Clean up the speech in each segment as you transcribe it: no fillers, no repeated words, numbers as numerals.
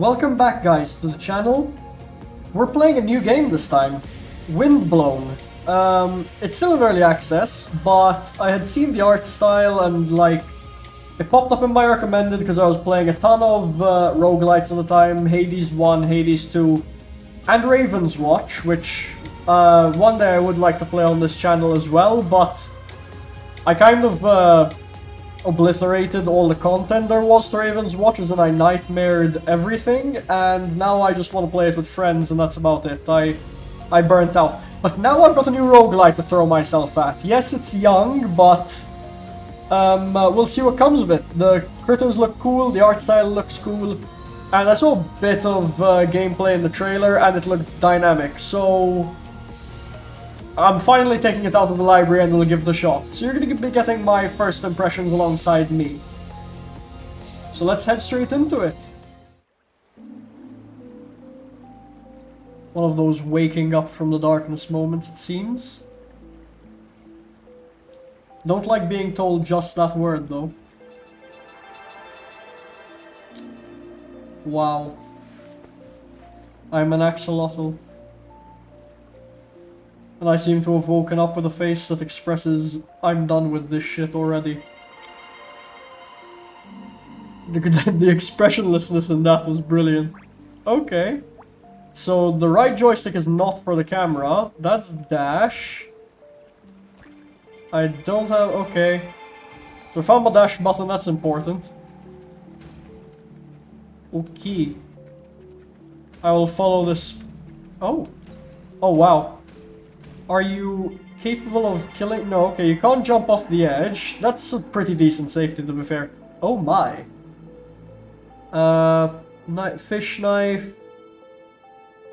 Welcome back, guys, to the channel. We're playing a new game this time, Windblown. It's still in early access, but I had seen the art style and it popped up in my recommended because I was playing a ton of roguelites at the time, Hades 1, Hades 2, and Raven's Watch, which one day I would like to play on this channel as well, but I kind of obliterated all the content there was to Raven's Watch as in I nightmared everything, and now I just want to play it with friends and that's about it. I burnt out. But now I've got a new roguelite to throw myself at. Yes, it's young, but we'll see what comes of it. The critters look cool, the art style looks cool, and I saw a bit of gameplay in the trailer and it looked dynamic, so I'm finally taking it out of the library and we'll give it a shot. So you're going to be getting my first impressions alongside me. So let's head straight into it. One of those waking up from the darkness moments, it seems. Don't like being told just that word, though. Wow. I'm an axolotl. And I seem to have woken up with a face that expresses, I'm done with this shit already. The expressionlessness in that was brilliant. Okay. So the right joystick is not for the camera. That's dash. I don't have... okay. So I found my dash button, that's important. Okay. I will follow this... oh. Oh, wow. Are you capable of killing? No, okay, you can't jump off the edge. That's a pretty decent safety, to be fair. Oh my. Fish knife.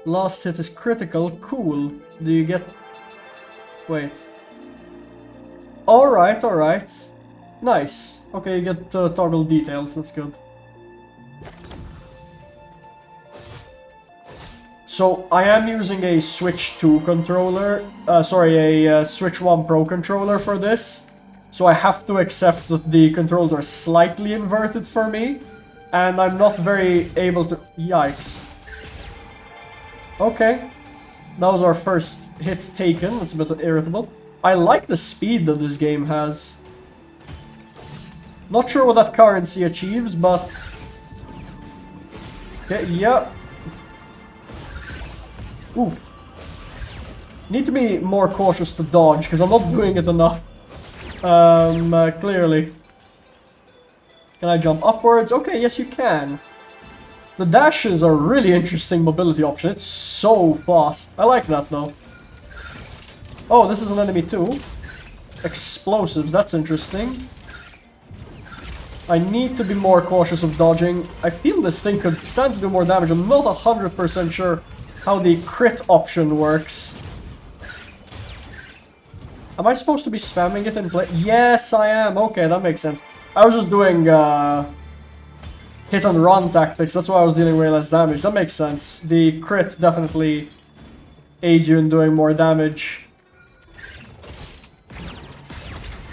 Last hit is critical. Cool. Do you get... wait. Alright, alright. Nice. Okay, you get toggle details, that's good. So, I am using a Switch 2 controller, a Switch 1 Pro controller for this. So I have to accept that the controls are slightly inverted for me. And I'm not very able to... yikes. Okay. That was our first hit taken, that's a bit irritable. I like the speed that this game has. Not sure what that currency achieves, but... okay, yeah. Oof. Need to be more cautious to dodge, because I'm not doing it enough. Clearly. Can I jump upwards? Okay, yes you can. The dash is a really interesting mobility option. It's so fast. I like that though. Oh, this is an enemy too. Explosives, that's interesting. I need to be more cautious of dodging. I feel this thing could stand to do more damage. I'm not 100% sure how the crit option works. Am I supposed to be spamming it in play? Yes, I am. Okay, that makes sense. I was just doing hit and run tactics. That's why I was dealing way less damage. That makes sense. The crit definitely aids you in doing more damage.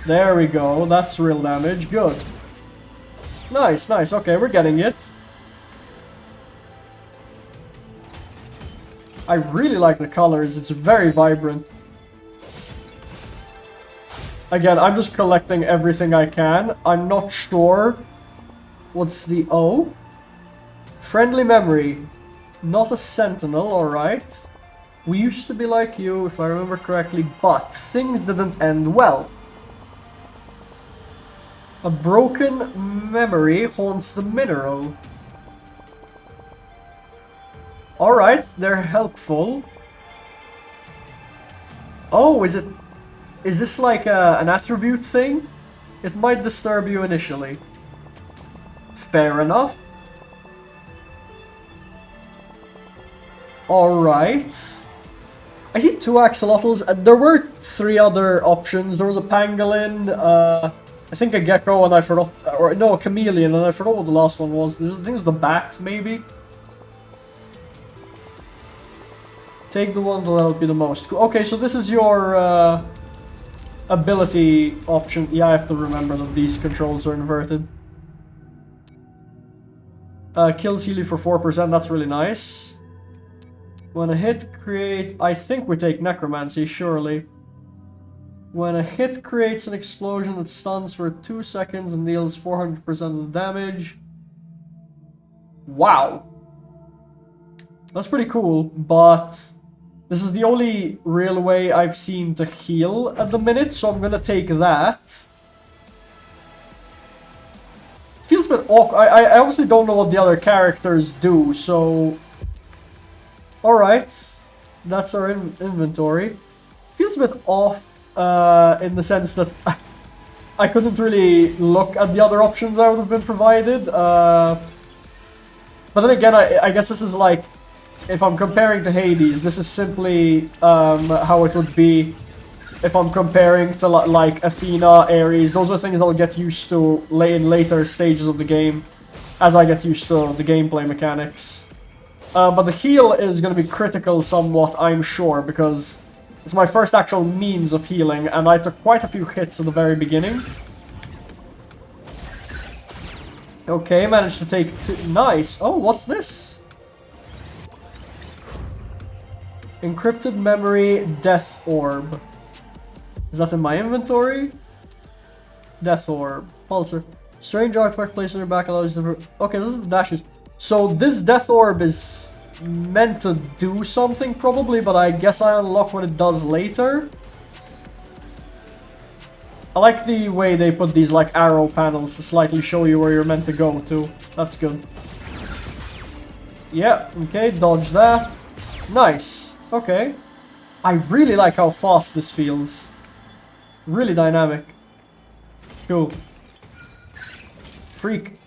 There we go. That's real damage. Good. Nice, nice. Okay, we're getting it. I really like the colors, it's very vibrant. Again, I'm just collecting everything I can. I'm not sure. What's the O? Friendly memory. Not a sentinel, alright. We used to be like you, if I remember correctly, but things didn't end well. A broken memory haunts the mineral. Alright, they're helpful. Oh, is this like an attribute thing? It might disturb you initially. Fair enough. Alright. I see 2 axolotls. There were 3 other options. There was a pangolin, I think a gecko, and I forgot, or no, a chameleon, and I forgot what the last one was. I think it was the bat, maybe? Take the one that will help you the most. Okay, so this is your ability option. Yeah, I have to remember that these controls are inverted. Kills heal you for 4%, that's really nice. When a hit create... I think we take Necromancy, surely. When a hit creates an explosion that stuns for 2 seconds and deals 400% of the damage. Wow. That's pretty cool, but this is the only real way I've seen to heal at the minute, so I'm gonna take that. Feels a bit awkward. I obviously don't know what the other characters do, so... Alright. That's our inventory. Feels a bit off in the sense that I couldn't really look at the other options I would have been provided. But then again, I guess this is like... If I'm comparing to Hades, this is simply how it would be if I'm comparing to like Athena, Ares. Those are things I'll get used to in later stages of the game as I get used to the gameplay mechanics. But the heal is going to be critical somewhat, I'm sure, because it's my first actual means of healing, and I took quite a few hits at the very beginning. Okay, managed to take two. Nice. Oh, what's this? Encrypted memory, death orb. Is that in my inventory? Death orb. Pulsar. Strange artifact placed on your back allows you to... Okay, this is the dashes. So this death orb is meant to do something probably, but I guess I unlock what it does later. I like the way they put these like arrow panels to slightly show you where you're meant to go to. That's good. Yeah, okay, dodge that. Nice. Okay. I really like how fast this feels. Really dynamic. Cool. Freak.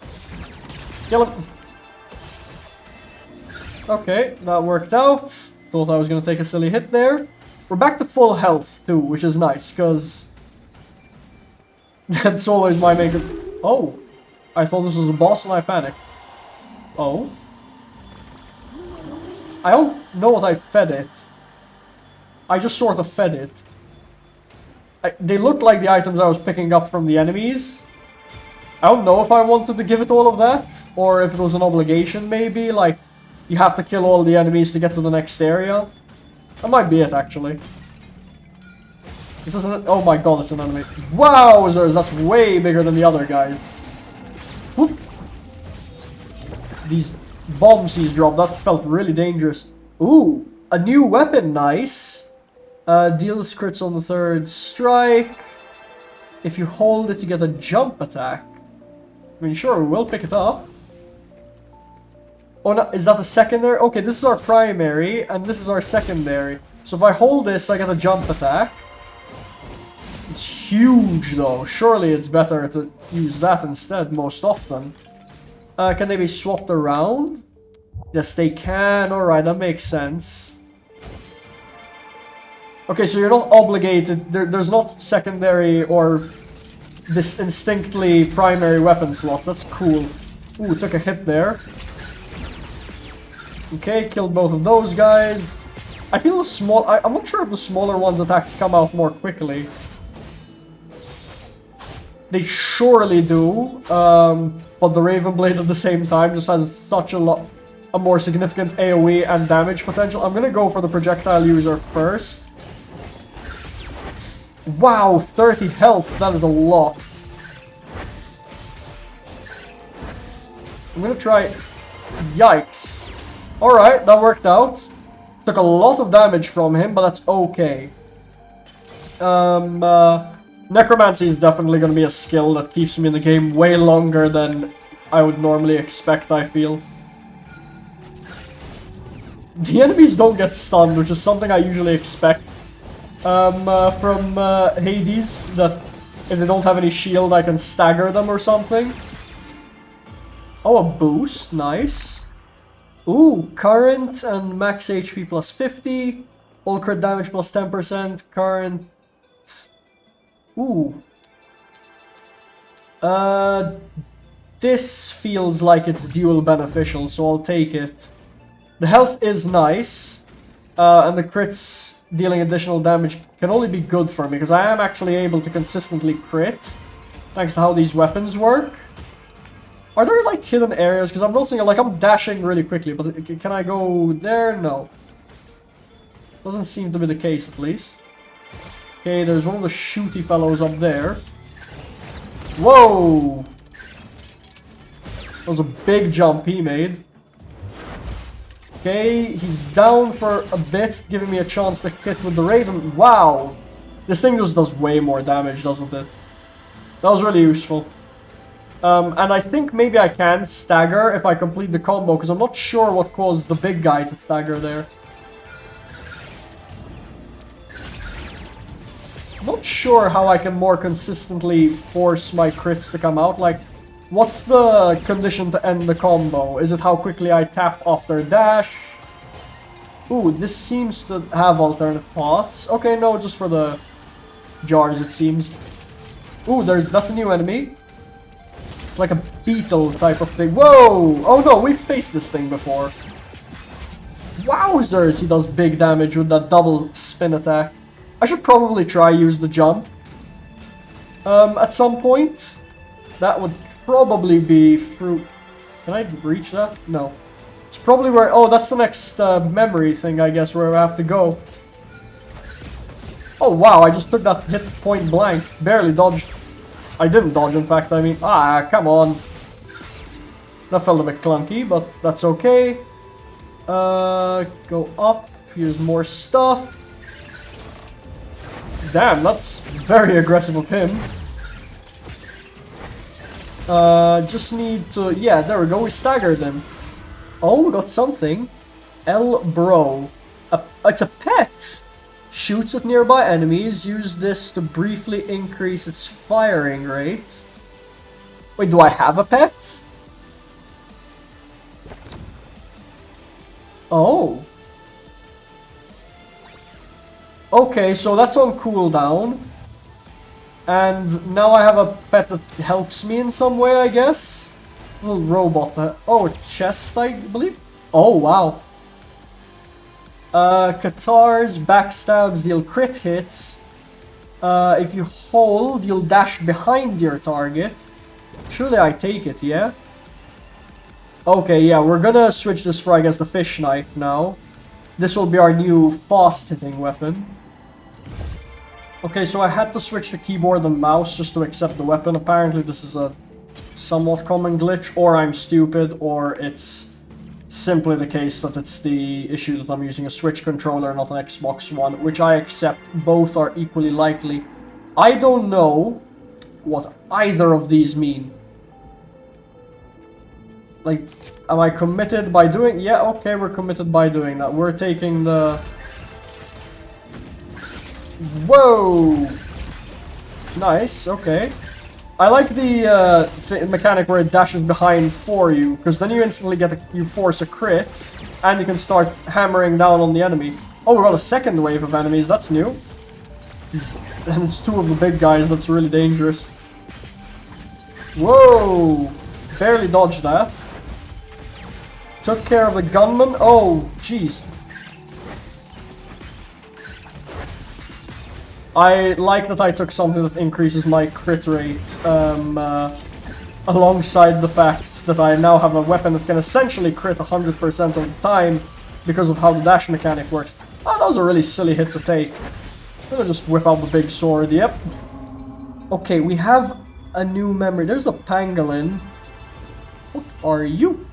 Kill him. Okay, that worked out. Thought I was gonna take a silly hit there. We're back to full health too, which is nice, because that's always my main... Oh! I thought this was a boss and I panicked. Oh? I don't know what I fed it. I just sort of fed it. They looked like the items I was picking up from the enemies. I don't know if I wanted to give it all of that, or if it was an obligation maybe, like you have to kill all the enemies to get to the next area. That might be it, actually. This isn't... Oh my god, it's an enemy. Wowzers, that's way bigger than the other guys. Whoop. These bombs he's dropped, that felt really dangerous. Ooh, a new weapon, nice. Deals crits on the third strike. If you hold it, you get a jump attack. I mean, sure, we'll pick it up. Oh, no, is that a secondary? Okay, this is our primary, and this is our secondary. So if I hold this, I get a jump attack. It's huge, though. Surely it's better to use that instead most often. Can they be swapped around? Yes, they can. Alright, that makes sense. Okay, so you're not obligated. There's not secondary or this instinctly primary weapon slots. That's cool. Ooh, took a hit there. Okay, killed both of those guys. I feel the small... I'm not sure if the smaller ones' attacks come out more quickly. They surely do, but the Raven Blade at the same time just has such a more significant AoE and damage potential. I'm gonna go for the projectile user first. Wow, 30 health, that is a lot. I'm gonna try... Yikes. Alright, that worked out. Took a lot of damage from him, but that's okay. Necromancy is definitely gonna be a skill that keeps me in the game way longer than I would normally expect, I feel. The enemies don't get stunned, which is something I usually expect. From Hades, that if they don't have any shield I can stagger them or something. Oh, a boost, nice. Ooh, current and max HP plus 50, all crit damage plus 10%, current... Ooh. This feels like it's dual beneficial, so I'll take it. The health is nice, and the crits dealing additional damage can only be good for me, because I am actually able to consistently crit, thanks to how these weapons work. Are there like hidden areas? Because I'm noticing like I'm dashing really quickly, but can I go there? No. Doesn't seem to be the case at least. Okay, there's one of the shooty fellows up there. Whoa! That was a big jump he made. Okay, he's down for a bit, giving me a chance to hit with the Raven. Wow! This thing just does way more damage, doesn't it? That was really useful. And I think maybe I can stagger if I complete the combo, because I'm not sure what caused the big guy to stagger there. Not sure how I can more consistently force my crits to come out. Like, what's the condition to end the combo? Is it how quickly I tap after dash? Ooh, this seems to have alternate paths. Okay, no, just for the jars it seems. Ooh, that's a new enemy. It's like a beetle type of thing. Whoa! Oh no, we've faced this thing before. Wowzers, he does big damage with that double spin attack. I should probably try use the jump. At some point. That would probably be through... Can I reach that? No. It's probably where... Oh, that's the next memory thing, I guess, where I have to go. Oh, wow, I just took that hit point blank. Barely dodged. I didn't dodge, in fact, I mean... Ah, come on. That felt a bit clunky, but that's okay. Go up. Here's more stuff. Damn, that's very aggressive of him. Just need to... Yeah, there we go, we staggered him. Oh, we got something. El Bro. It's a pet. Shoots at nearby enemies. Use this to briefly increase its firing rate. Wait, do I have a pet? Oh. Okay, so that's on cooldown. And now I have a pet that helps me in some way, I guess. Little robot. Oh, chest, I believe? Oh, wow. Katars, backstabs, deal crit hits. If you hold, you'll dash behind your target. Surely I take it, yeah? Okay, yeah, we're gonna switch this for, I guess, the fish knife now. This will be our new fast-hitting weapon. Okay, so I had to switch to keyboard and mouse just to accept the weapon. Apparently this is a somewhat common glitch, or I'm stupid, or it's simply the case that it's the issue that I'm using a Switch controller, not an Xbox One, which I accept. Both are equally likely. I don't know what either of these mean. Like, am I committed by doing... Yeah, okay, we're committed by doing that. We're taking the... Whoa! Nice, okay. I like the mechanic where it dashes behind for you, because then you instantly get you force a crit, and you can start hammering down on the enemy. Oh, we got a second wave of enemies, that's new. And it's two of the big guys, that's really dangerous. Whoa! Barely dodged that. Took care of the gunman. Oh, jeez. I like that I took something that increases my crit rate, alongside the fact that I now have a weapon that can essentially crit 100% of the time because of how the dash mechanic works. Oh, that was a really silly hit to take. I'm gonna just whip out the big sword, yep. Okay, we have a new memory. There's the pangolin. What are you?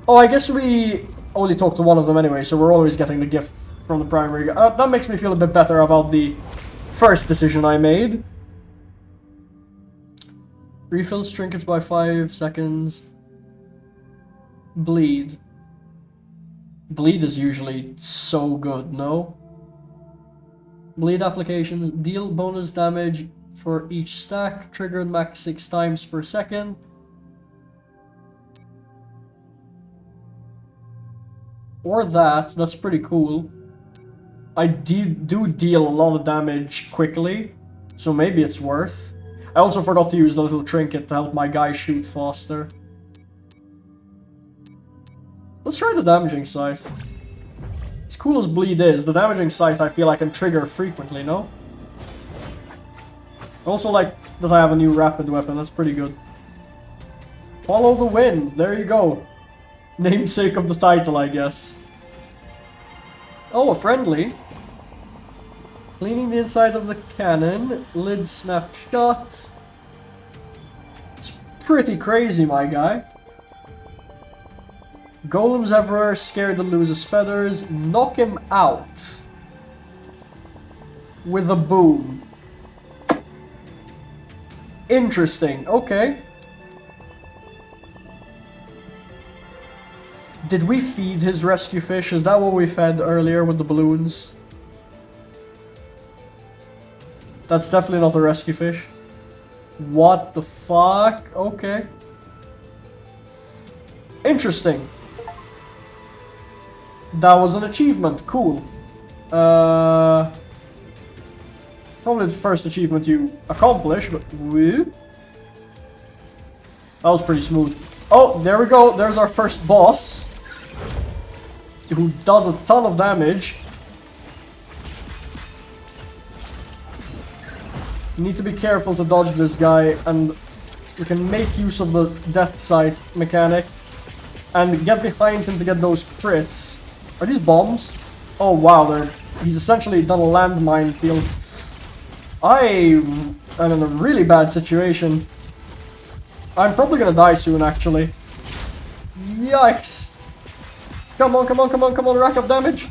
Oh, I guess we only talked to one of them anyway, so we're always getting the gift from the primary guy. That makes me feel a bit better about the first decision I made. Refills trinkets by 5 seconds. Bleed. Bleed is usually so good, no? Bleed applications. Deal bonus damage for each stack. Triggered max 6 times per second. Or that's pretty cool. I do deal a lot of damage quickly, so maybe it's worth. I also forgot to use the little trinket to help my guy shoot faster. Let's try the damaging scythe. As cool as bleed is, the damaging scythe I feel I can trigger frequently, no? I also like that I have a new rapid weapon, that's pretty good. Follow the wind. There you go. Namesake of the title, I guess. Oh, a friendly. Cleaning the inside of the cannon. Lid snapped shut. It's pretty crazy, my guy. Golems everywhere, scared to lose his feathers. Knock him out. With a boom. Interesting, okay. Did we feed his rescue fish? Is that what we fed earlier with the balloons? That's definitely not a rescue fish. What the fuck? Okay. Interesting. That was an achievement. Cool. Probably the first achievement you accomplish, but woo. That was pretty smooth. Oh, there we go. There's our first boss. Who does a ton of damage. You need to be careful to dodge this guy, and we can make use of the death scythe mechanic and get behind him to get those crits. Are these bombs? Oh wow, he's essentially done a landmine field. I am in a really bad situation. I'm probably gonna die soon, actually. Yikes! Come on, come on, come on, come on, rack up damage!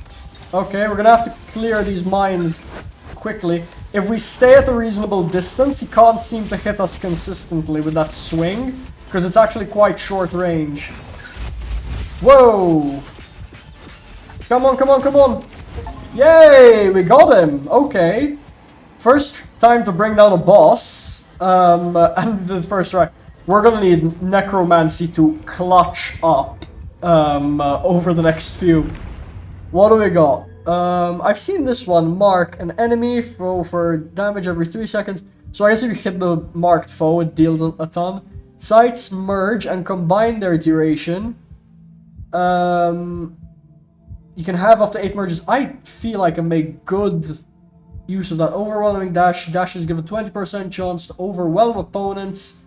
Okay, we're gonna have to clear these mines quickly. If we stay at a reasonable distance, he can't seem to hit us consistently with that swing, because it's actually quite short range. Whoa! Come on, come on, come on! Yay! We got him! Okay. First time to bring down a boss, and the first try. We're gonna need necromancy to clutch up over the next few. What do we got? I've seen this one. Mark an enemy for damage every 3 seconds. So I guess if you hit the marked foe, it deals a ton. Sights merge and combine their duration. You can have up to 8 merges. I feel I can make good use of that. Overwhelming dash. Dashes give a 20% chance to overwhelm opponents.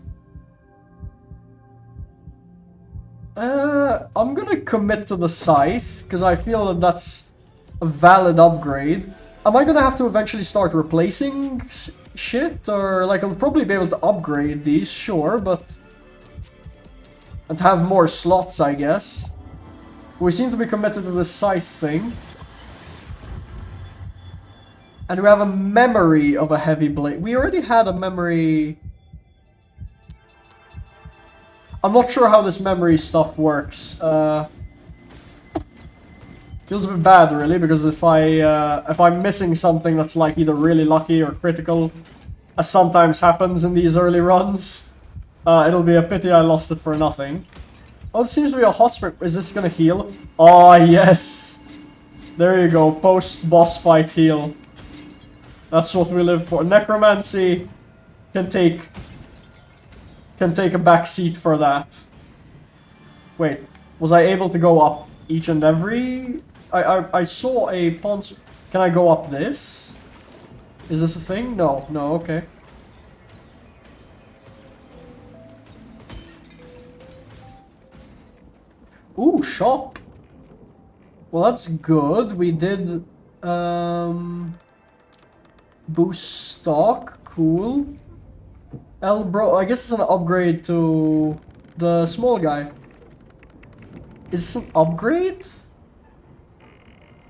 I'm gonna commit to the scythe, because I feel that that's a valid upgrade. Am I gonna have to eventually start replacing shit? Or, like, I'll probably be able to upgrade these, sure, but... and have more slots, I guess. We seem to be committed to the scythe thing. And we have a memory of a heavy blade. We already had a memory... I'm not sure how this memory stuff works. Feels a bit bad, really, because if I'm missing something that's like either really lucky or critical, as sometimes happens in these early runs, it'll be a pity I lost it for nothing. Oh, it seems to be a hot spring. Is this gonna heal? Oh, yes! There you go, post-boss fight heal. That's what we live for. Necromancy can take a back seat for that. Wait, was I able to go up each and every... I saw a pond... Can I go up this? Is this a thing? No, no, okay. Ooh, shop. Well, that's good. We did... boost stock. Cool. Elbro, I guess it's an upgrade to the small guy. Is this an upgrade?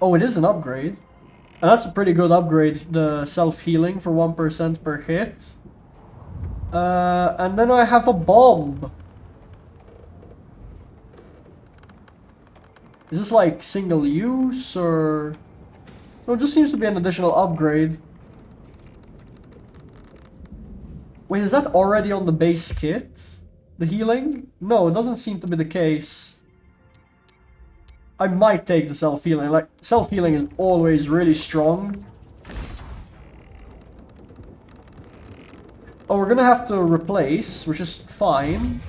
Oh, it is an upgrade. And that's a pretty good upgrade, the self-healing for 1% per hit. And then I have a bomb. Is this like single use or... No, it just seems to be an additional upgrade. Wait, is that already on the base kit? The healing? No, it doesn't seem to be the case. I might take the self-healing. Like, self-healing is always really strong. Oh, we're gonna have to replace, which is fine.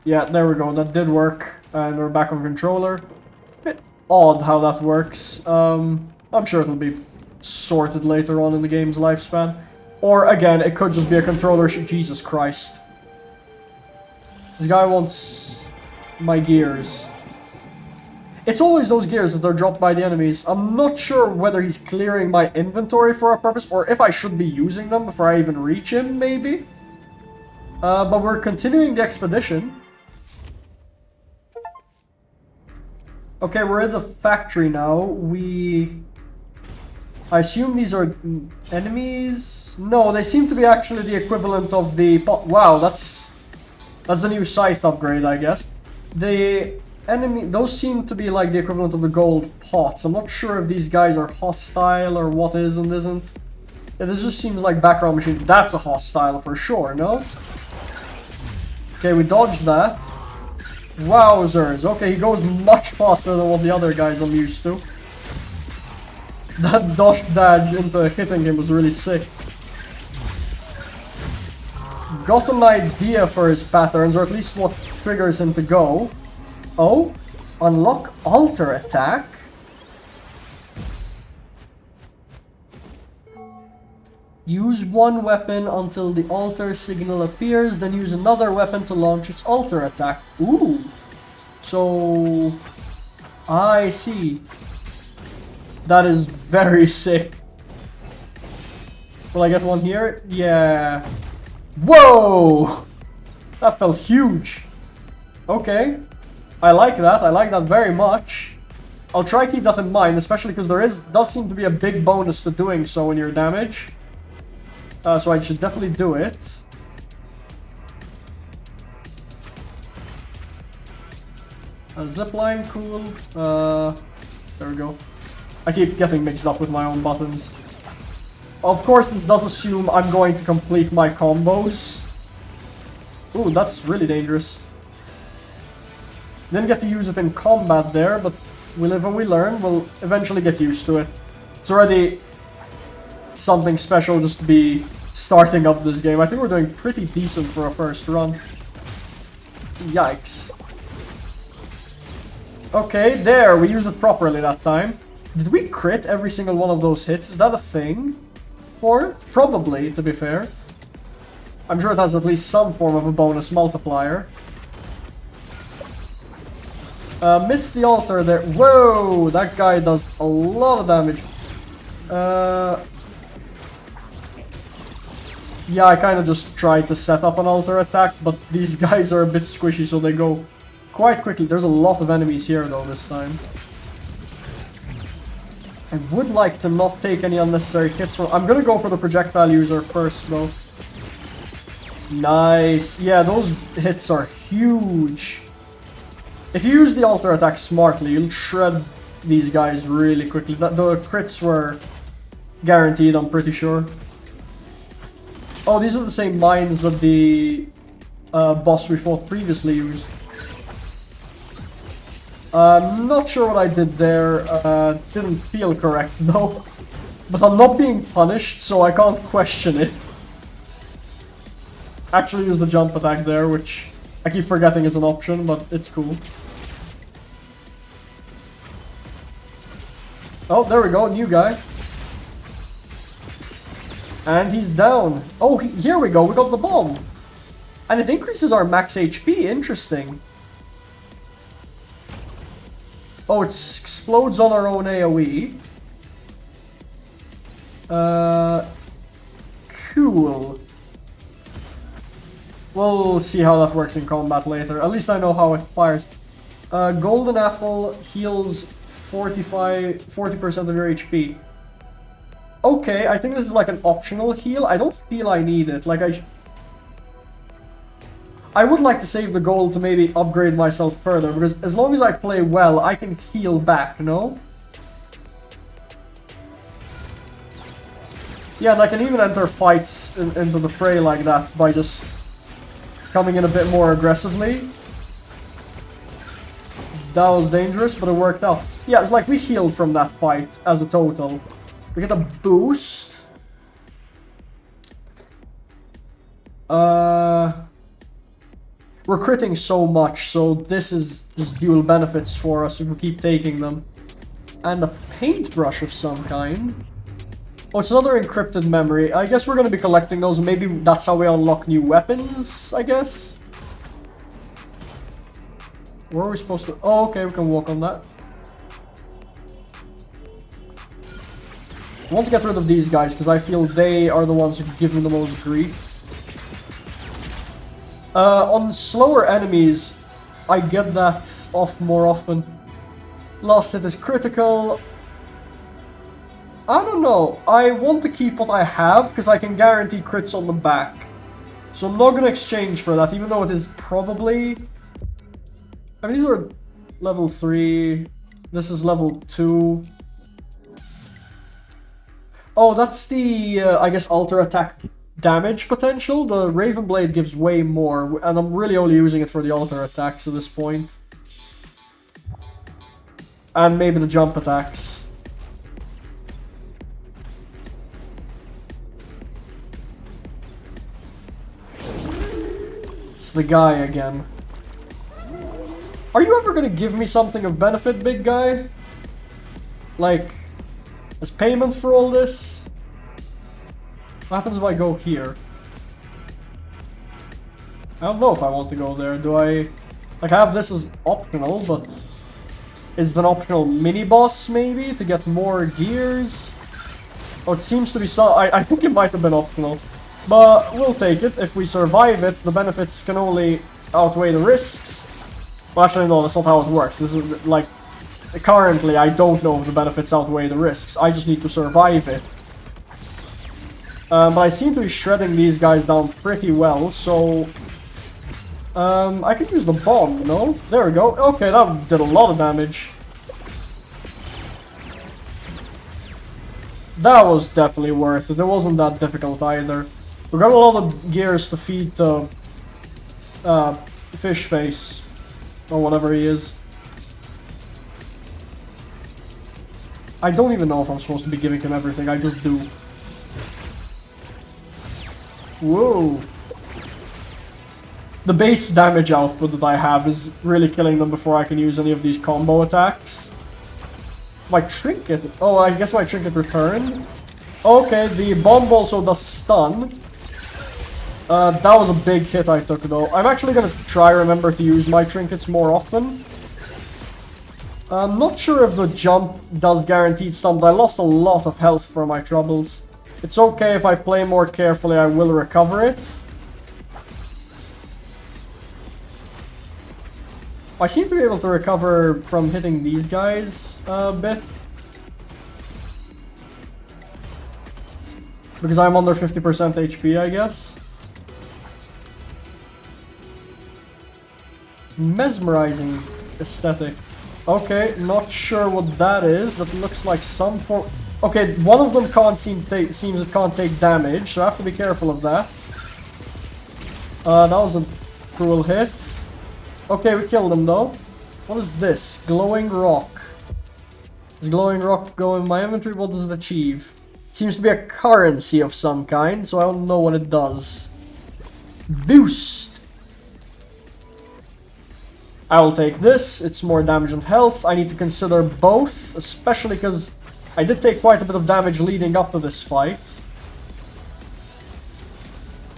Yeah, there we go. That did work. And we're back on controller. Bit odd how that works. I'm sure it'll be sorted later on in the game's lifespan. Or again, it could just be a controller issue. Jesus Christ. This guy wants my gears. It's always those gears that are dropped by the enemies. I'm not sure whether he's clearing my inventory for a purpose or if I should be using them before I even reach him, maybe. But we're continuing the expedition. Okay, we're in the factory now. I assume these are enemies? No, they seem to be actually the equivalent of the... Wow, that's a new scythe upgrade, I guess. Those seem to be like the equivalent of the gold pots. I'm not sure if these guys are hostile or what is and isn't. Yeah, this just seems like background machine. That's a hostile for sure, no? Okay, we dodged that. Wowzers. Okay, he goes much faster than what the other guys I'm used to. That dodge into hitting him was really sick. Got an idea for his patterns, or at least what triggers him to go. Oh, unlock alter attack. Use one weapon until the alter signal appears, then use another weapon to launch its alter attack. Ooh. So... I see. That is very sick. Will I get one here? Yeah. Whoa! That felt huge. Okay. I like that. I like that very much. I'll try to keep that in mind, especially because does seem to be a big bonus to doing so in your damage. So I should definitely do it. Zipline, cool. There we go. I keep getting mixed up with my own buttons. Of course, this does assume I'm going to complete my combos. Ooh, that's really dangerous. Didn't get to use it in combat there, but we live and we learn. We'll eventually get used to it. It's already something special just to be starting up this game. I think we're doing pretty decent for a first run. Yikes. Okay, there, we used it properly that time. Did we crit every single one of those hits? Is that a thing for it? Probably, to be fair. I'm sure it has at least some form of a bonus multiplier. Missed the altar there. Whoa, that guy does a lot of damage. Yeah, I kind of just tried to set up an altar attack, but these guys are a bit squishy, so they go quite quickly. There's a lot of enemies here, though, this time. I would like to not take any unnecessary hits from... I'm gonna go for the projectile user first, though. Nice. Yeah, those hits are huge. If you use the altar attack smartly, you'll shred these guys really quickly. The crits were guaranteed, I'm pretty sure. Oh, these are the same mines that the boss we fought previously used. Not sure what I did there. Didn't feel correct, though. But I'm not being punished, so I can't question it. Actually use the jump attack there, which I keep forgetting is an option, but it's cool. Oh, there we go, new guy. And he's down. Oh, here we go, we got the bomb. And it increases our max HP, interesting. Oh, it explodes on our own AoE. Cool. We'll see how that works in combat later. At least I know how it fires. Golden apple heals 40% of your HP. Okay, I think this is like an optional heal. I don't feel I need it. Like I would like to save the gold to maybe upgrade myself further, because as long as I play well, I can heal back, no? Yeah, and I can even enter fights into the fray like that by just coming in a bit more aggressively. That was dangerous, but it worked out. Yeah, it's like we healed from that fight as a total. We get a boost. We're critting so much, so this is just dual benefits for us if we keep taking them. And a paintbrush of some kind. Oh, it's another encrypted memory. I guess we're going to be collecting those. Maybe that's how we unlock new weapons, I guess. Where are we supposed to... Oh, okay, we can walk on that. I want to get rid of these guys, because I feel they are the ones who give me the most grief. On slower enemies, I get that off more often. Last hit is critical. I don't know. I want to keep what I have because I can guarantee crits on the back. So I'm not going to exchange for that, even though it is probably... I mean, these are level 3. This is level 2. Oh, that's the, I guess, alter attack damage potential. The Raven Blade gives way more, and I'm really only using it for the alter attacks at this point. And maybe the jump attacks. It's the guy again. Are you ever gonna give me something of benefit, big guy? Like, as payment for all this? What happens if I go here? I don't know if I want to go there. Do I... Like, I have this as optional, but... Is it an optional mini-boss, maybe? To get more gears? Oh, it seems to be so... I think it might have been optional. But we'll take it. If we survive it, the benefits can only outweigh the risks. Well, actually, no, that's not how it works. This is, like... Currently, I don't know if the benefits outweigh the risks. I just need to survive it. But I seem to be shredding these guys down pretty well, so... I can use the bomb, no? There we go. Okay, that did a lot of damage. That was definitely worth it. It wasn't that difficult either. We got a lot of gears to feed the... fish face. Or whatever he is. I don't even know if I'm supposed to be giving him everything, I just do. Whoa. The base damage output that I have is really killing them before I can use any of these combo attacks. My trinket... Oh, I guess my trinket returned. Okay, the bomb also does stun. That was a big hit I took though. I'm actually gonna try remember to use my trinkets more often. I'm not sure if the jump does guaranteed stun, but I lost a lot of health from my troubles. It's okay if I play more carefully, I will recover it. I seem to be able to recover from hitting these guys a bit. Because I'm under 50% HP, I guess. Mesmerizing aesthetic. Okay, not sure what that is. That looks like some form... Okay, one of them seems it can't take damage, so I have to be careful of that. That was a cruel hit. Okay, we killed him though. What is this? Glowing rock. Does glowing rock go in my inventory? What does it achieve? Seems to be a currency of some kind, so I don't know what it does. Boost. I will take this. It's more damage and health. I need to consider both, especially because I did take quite a bit of damage leading up to this fight.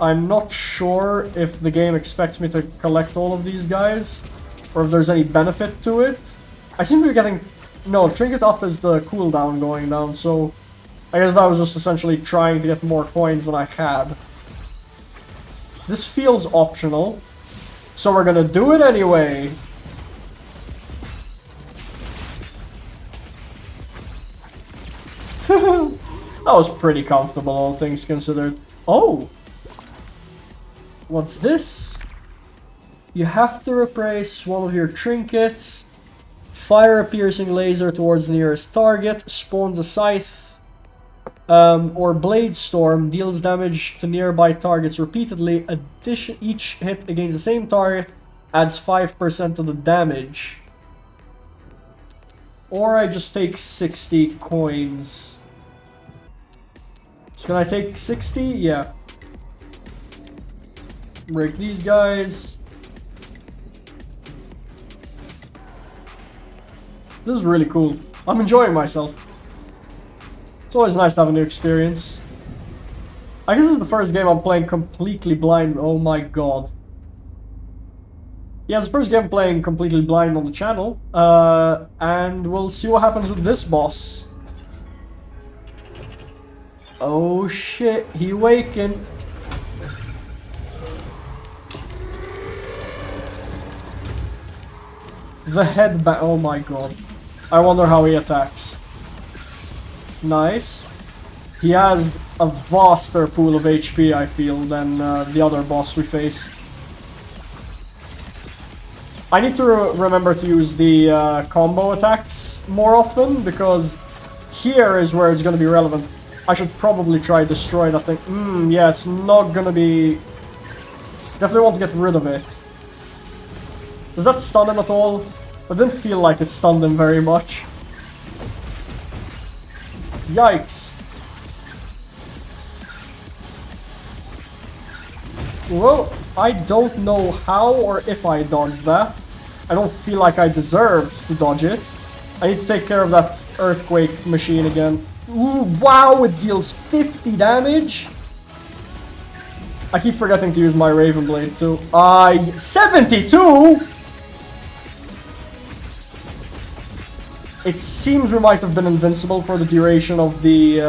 I'm not sure if the game expects me to collect all of these guys, or if there's any benefit to it. I seem to be getting... No, trinket up is the cooldown going down, so... I guess that was just essentially trying to get more coins than I had. This feels optional, so we're gonna do it anyway. That was pretty comfortable, all things considered. Oh! What's this? You have to replace one of your trinkets. Fire a piercing laser towards the nearest target. Spawns a scythe. Or blade storm. Deals damage to nearby targets repeatedly. Each hit against the same target adds 5% of the damage. Or I just take 60 coins. So can I take 60? Yeah. Break these guys. This is really cool. I'm enjoying myself. It's always nice to have a new experience. I guess this is the first game I'm playing completely blind. Oh my god. Yeah, it's the first game I'm playing completely blind on the channel. And we'll see what happens with this boss. Oh shit, he awakened. The headbang. Oh my god. I wonder how he attacks. Nice. He has a vaster pool of HP, I feel, than the other boss we faced. I need to remember to use the combo attacks more often, because here is where it's going to be relevant. I should probably try destroy that thing. Yeah, it's not going to be... Definitely want to get rid of it. Does that stun him at all? I didn't feel like it stunned him very much. Yikes. Well, I don't know how or if I dodged that. I don't feel like I deserved to dodge it. I need to take care of that earthquake machine again. Ooh, wow, it deals 50 damage. I keep forgetting to use my Raven Blade too. 72? It seems we might have been invincible for the duration of the...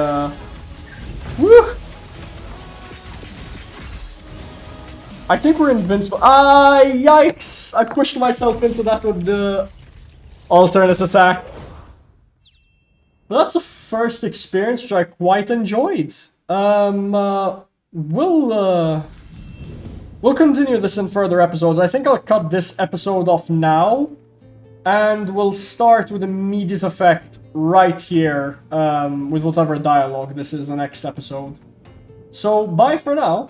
Woo! I think we're invincible. Yikes! I pushed myself into that with the alternate attack. But that's a first experience which I quite enjoyed. We'll continue this in further episodes. I think I'll cut this episode off now. And we'll start with immediate effect right here, with whatever dialogue this is the next episode. So, bye for now.